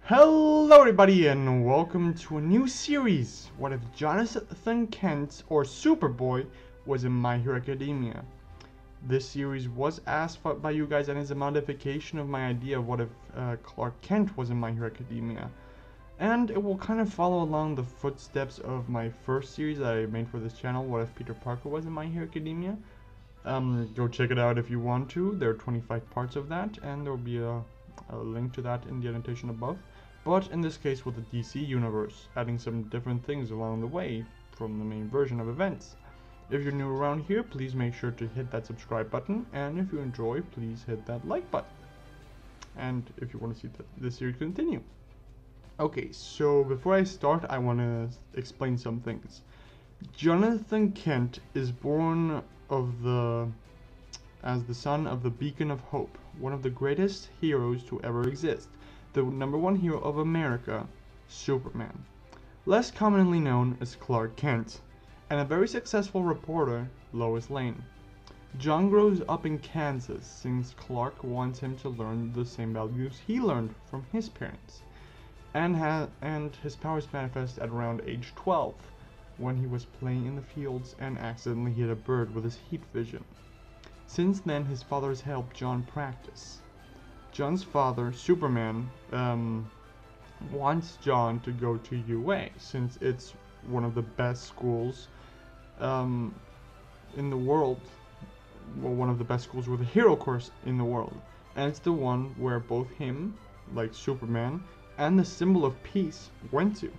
Hello everybody and welcome to a new series. What if Jonathan Kent or Superboy was in My Hero Academia? This series was asked by you guys and is a modification of my idea of what if Clark Kent was in My Hero Academia. And it will kind of follow along the footsteps of my first series that I made for this channel, What if Peter Parker was in My Hero Academia. Go check it out if you want to. There are 25 parts of that and there will be a link to that in the annotation above. But in this case with the DC universe, adding some different things along the way from the main version of events. If you're new around here, please make sure to hit that subscribe button, and if you enjoy, please hit that like button. And if you want to see this series continue. Okay, so before I start, I want to explain some things. Jonathan Kent is born as the son of the Beacon of Hope, one of the greatest heroes to ever exist. The #1 hero of America, Superman, less commonly known as Clark Kent, and a very successful reporter, Lois Lane. John grows up in Kansas since Clark wants him to learn the same values he learned from his parents, and his powers manifest at around age 12, when he was playing in the fields and accidentally hit a bird with his heat vision. Since then, his father has helped John practice. John's father, Superman, wants John to go to UA since it's one of the best schools in the world. Well, one of the best schools with a hero course in the world. And it's the one where both him, like Superman, and the symbol of peace went to.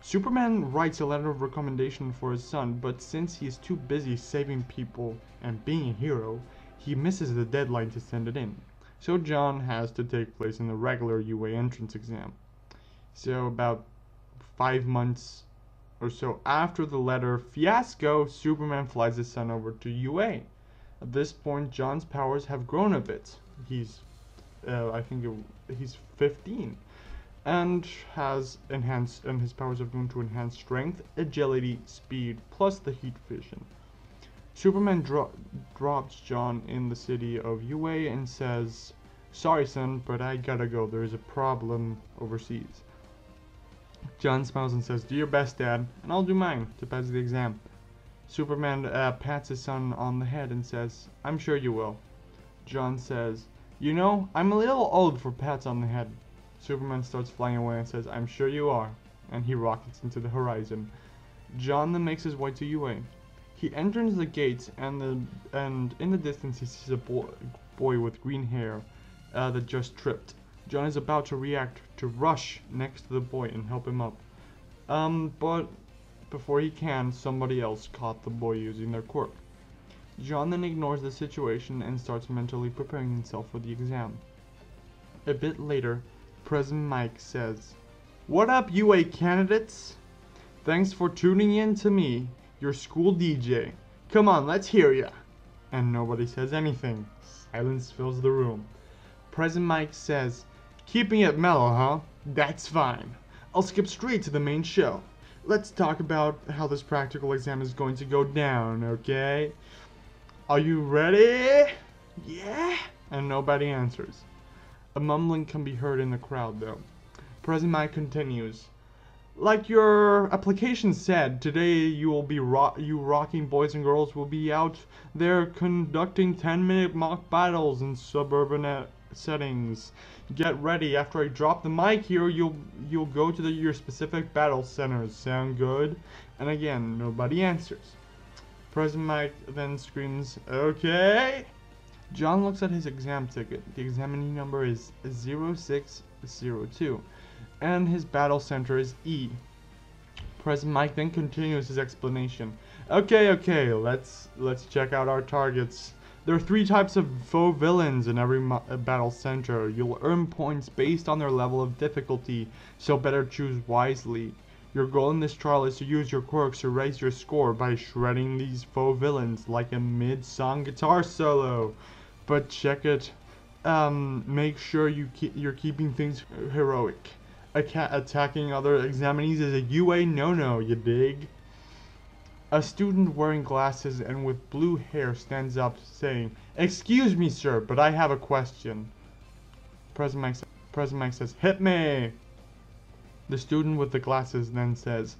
Superman writes a letter of recommendation for his son, but since he is too busy saving people and being a hero, he misses the deadline to send it in. So John has to take place in the regular UA entrance exam. So about 5 months or so after the letter fiasco, Superman flies his son over to UA. At this point, John's powers have grown a bit. He's, he's 15, and his powers have grown to enhance strength, agility, speed, plus the heat vision. Superman drops John in the city of UA and says, "Sorry son, but I gotta go, there is a problem overseas." John smiles and says, "Do your best, Dad, and I'll do mine to pass the exam." Superman pats his son on the head and says, "I'm sure you will." John says, "You know, I'm a little old for pats on the head." Superman starts flying away and says, "I'm sure you are," and he rockets into the horizon. John then makes his way to UA. He enters the gates, and in the distance he sees a boy with green hair that just tripped. John is about to react to rush next to the boy and help him up. But before he can, somebody else caught the boy using their quirk. John then ignores the situation and starts mentally preparing himself for the exam. A bit later, President Mike says, "What up, UA candidates? Thanks for tuning in to me, your school DJ. Come on, let's hear ya." And nobody says anything. Silence fills the room. President Mike says, "Keeping it mellow, huh? That's fine. I'll skip straight to the main show. Let's talk about how this practical exam is going to go down, okay? Are you ready? Yeah?" And nobody answers. A mumbling can be heard in the crowd, though. President Mike continues, "Like your application said, today you will be you rocking boys and girls will be out there conducting 10-minute mock battles in suburban settings. Get ready. After I drop the mic here, you'll go to your specific battle centers. Sound good?" And again, nobody answers. President Mike then screams, "Okay." John looks at his exam ticket. The examining number is 0602. And his battle center is E. President Mike then continues his explanation. Okay, let's check out our targets. There are 3 types of faux villains in every battle center. You'll earn points based on their level of difficulty, so better choose wisely. Your goal in this trial is to use your quirks to raise your score by shredding these faux villains like a mid-song guitar solo. But check it. Make sure you're keeping things heroic. Attacking other examinees is a UA no-no, you dig? A student wearing glasses and with blue hair stands up saying, "Excuse me, sir, but I have a question." President Mike says, President Mike says, "Hit me!" The student with the glasses then says,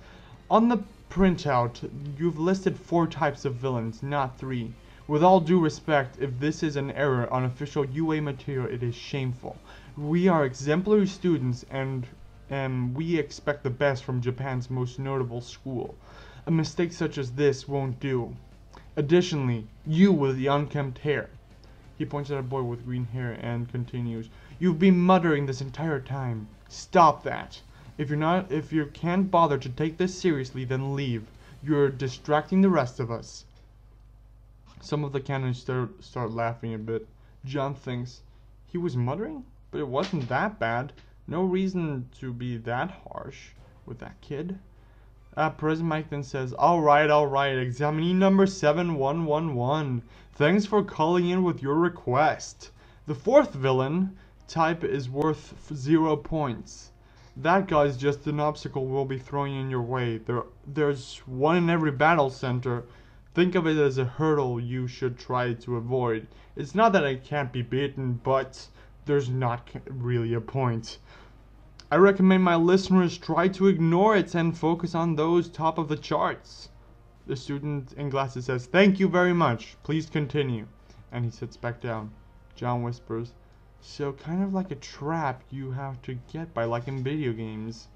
"On the printout, you've listed 4 types of villains, not 3. With all due respect, if this is an error on official UA material, it is shameful. We are exemplary students and we expect the best from Japan's most notable school. A mistake such as this won't do. Additionally, you with the unkempt hair." He points at a boy with green hair and continues, "You've been muttering this entire time. Stop that. If you can't bother to take this seriously, then leave. You're distracting the rest of us." Some of the cannons start laughing a bit. John thinks, he was muttering? But it wasn't that bad. No reason to be that harsh with that kid. President Mike then says, alright, examinee number 7111. Thanks for calling in with your request. The 4th villain type is worth 0 points. That guy's just an obstacle we'll be throwing in your way. There's one in every battle center. Think of it as a hurdle you should try to avoid. It's not that it can't be beaten, but there's not really a point. I recommend my listeners try to ignore it and focus on those top of the charts. The student in glasses says, "Thank you very much. Please continue." And he sits back down. John whispers, "So kind of like a trap you have to get by, like in video games.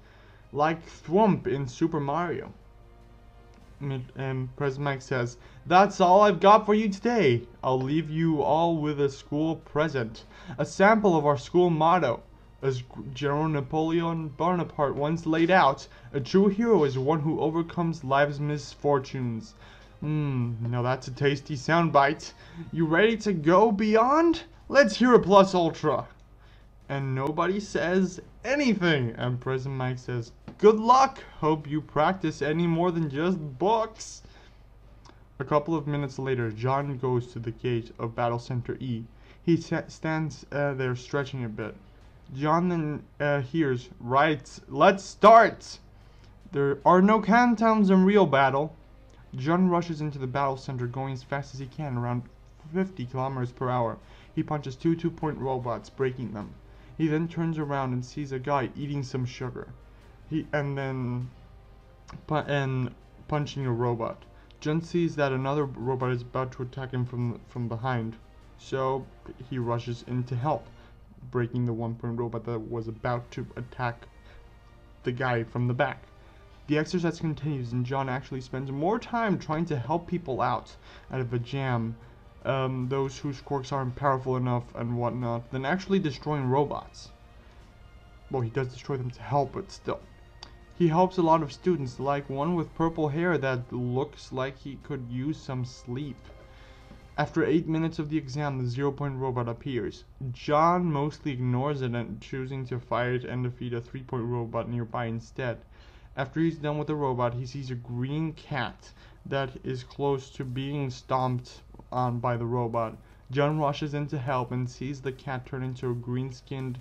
Like Thwomp in Super Mario." And President Mike says, "That's all I've got for you today. I'll leave you all with a school present. A sample of our school motto. As General Napoleon Bonaparte once laid out, a true hero is one who overcomes life's misfortunes." Now that's a tasty soundbite. You ready to go beyond? Let's hear a plus ultra. And nobody says anything. And President Mike says, "Good luck. Hope you practice any more than just books." A couple of minutes later, John goes to the gate of Battle Center E. He stands there stretching a bit. John then hears, "Right, let's start." There are no countdowns in real battle. John rushes into the battle center going as fast as he can, around 50 kilometers per hour. He punches 2 two-point robots, breaking them. He then turns around and sees a guy eating some sugar. Punching a robot. John sees that another robot is about to attack him from behind, so he rushes in to help, breaking the 1-point robot that was about to attack the guy from the back. The exercise continues, and John actually spends more time trying to help people out of a jam, those whose quirks aren't powerful enough and whatnot, than actually destroying robots. Well, he does destroy them to help, but still. He helps a lot of students, like one with purple hair that looks like he could use some sleep. After 8 minutes of the exam, the 0-point robot appears. John mostly ignores it and choosing to fight and defeat a 3-point robot nearby instead. After he's done with the robot, he sees a green cat that is close to being stomped on by the robot. John rushes in to help and sees the cat turn into a green-skinned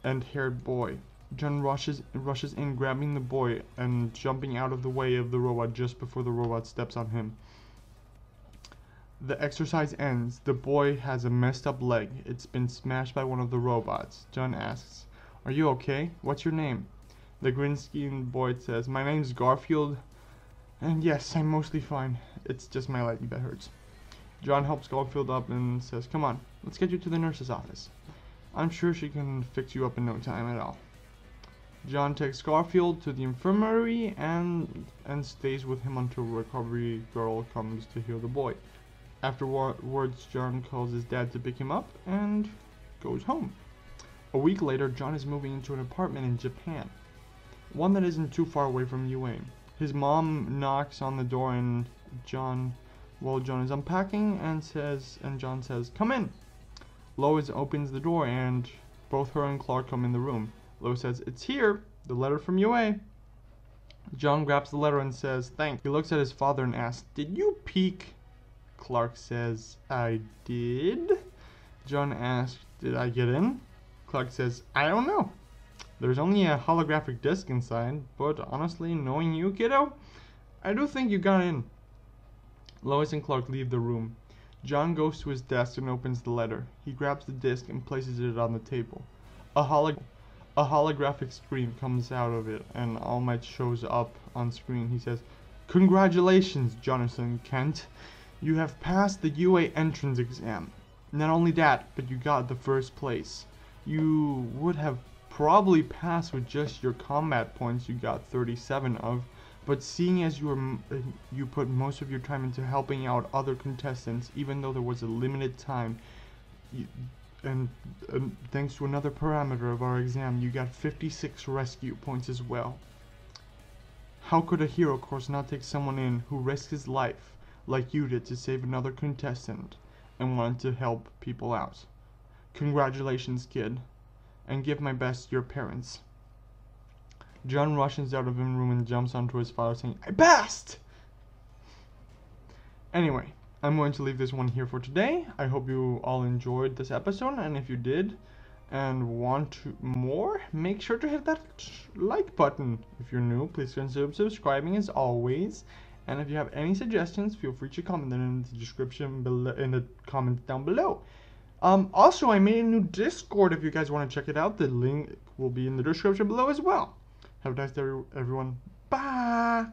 and haired boy. John rushes in, grabbing the boy and jumping out of the way of the robot just before the robot steps on him. The exercise ends. The boy has a messed up leg. It's been smashed by one of the robots. John asks, "Are you okay? What's your name?" The green-skinned boy says, "My name's Garfield, and yes, I'm mostly fine. It's just my leg that hurts." John helps Garfield up and says, "Come on, let's get you to the nurse's office. I'm sure she can fix you up in no time at all." John takes Garfield to the infirmary and stays with him until a recovery girl comes to heal the boy. Afterwards, John calls his dad to pick him up and goes home. A week later, John is moving into an apartment in Japan, one that isn't too far away from UA. His mom knocks on the door and John is unpacking and John says, "Come in." Lois opens the door and both her and Clark come in the room. Lois says, "It's here, the letter from UA." John grabs the letter and says, "Thanks." He looks at his father and asks, "Did you peek?" Clark says, "I did." John asks, "Did I get in?" Clark says, "I don't know. There's only a holographic disc inside, but honestly, knowing you, kiddo, I do think you got in." Lois and Clark leave the room. John goes to his desk and opens the letter. He grabs the disc and places it on the table. A hologram. a holographic screen comes out of it, and All Might shows up on screen. He says, "Congratulations, Jonathan Kent. You have passed the UA entrance exam. Not only that, but you got the first place. You would have probably passed with just your combat points you got 37 of, but seeing as you put most of your time into helping out other contestants, even though there was a limited time, and thanks to another parameter of our exam, you got 56 rescue points as well. How could a hero course not take someone in who risked his life like you did to save another contestant and wanted to help people out? Congratulations, kid, and give my best to your parents." John rushes out of the room and jumps onto his father saying, "I passed!" Anyway, I'm going to leave this one here for today. I hope you all enjoyed this episode, and if you did and want more, make sure to hit that like button. If you're new, please consider subscribing as always. And if you have any suggestions, feel free to comment them in the description below, in the comments down below. Also, I made a new Discord if you guys want to check it out. The link will be in the description below as well. Have a nice day, everyone. Bye!